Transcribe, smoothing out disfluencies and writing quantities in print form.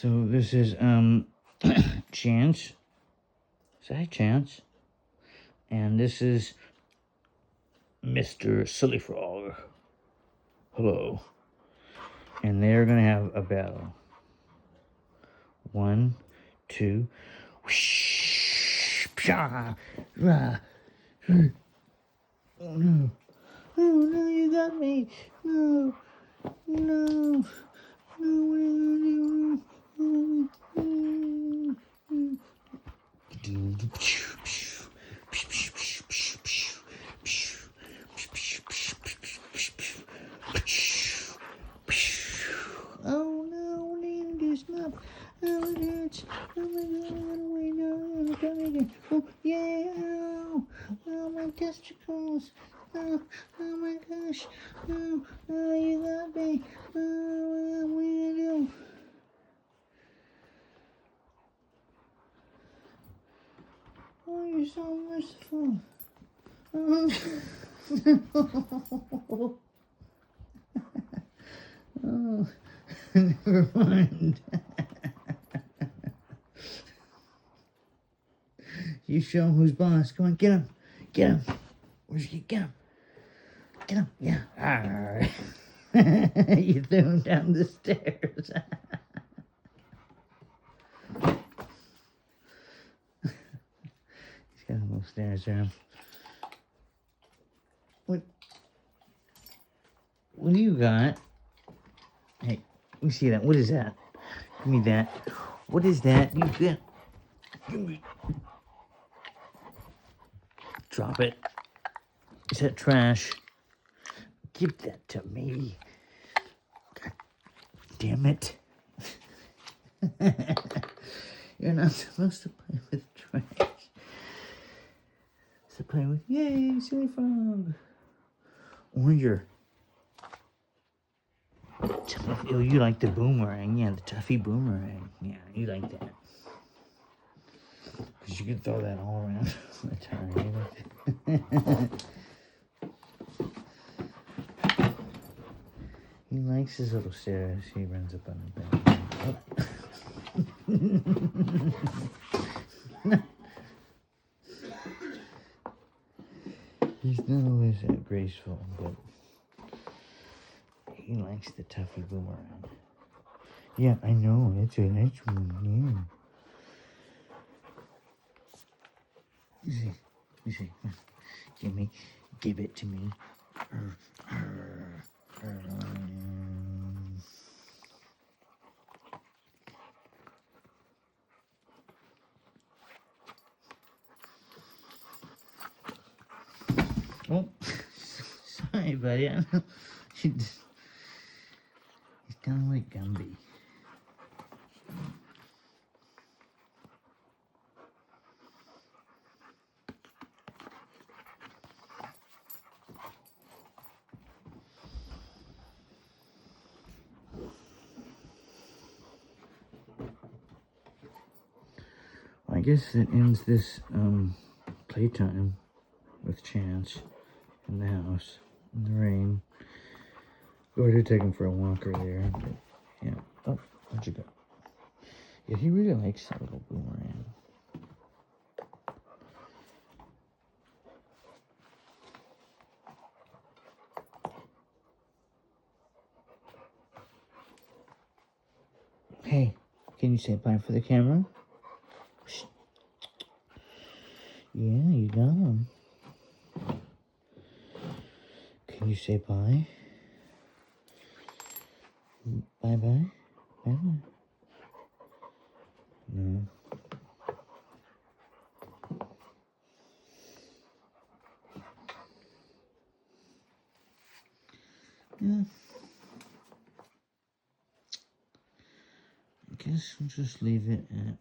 So this is Chance. Is that Chance? And this is Mr. Silly Frog. Hello. And they're gonna have a battle. 1, 2, whoosh, pshaw, rah. Oh no. Oh no, you got me. No. No. No. Oh no, Lindy, stop. Oh, it's, oh my god, oh my god, I'm coming again. Oh, yeah, oh, my testicles. Oh, oh my gosh. Oh, you got me. Oh, what are you gonna do? Oh, you're so merciful. Oh, oh, never mind. You show him who's boss. Come on, get him. Get him. Where's he? Get him. Get him. Yeah. Arr. You threw him down the stairs. He's got a little stairs there. What do you got? Hey, let me see that. What is that? Give me that. What is that? You got? Give me. Drop it. Is that trash? Give that to me. God damn it. You're not supposed to play with trash. To play with, yay, Silly Frog. Or your, oh, you like the boomerang. Yeah, the Tuffy boomerang. Yeah, you like that. Because you can throw that all around the time. He likes his little stairs. He runs up on the bed. He's not always that graceful, but he likes the Tuffy boomerang. Yeah, I know. It's a nice one. Yeah. You see. Give it to me. Oh, sorry, buddy. He's kind of like Gumby. I guess that ends this playtime with Chance in the house in the rain. Go ahead, take him for a walk earlier. But yeah. Oh, where'd you go? Yeah, he really likes that little boomerang. Hey, can you say bye for the camera? Yeah, you got him. Can you say bye? Bye-bye? Bye-bye. No. Yeah. I guess we'll just leave it at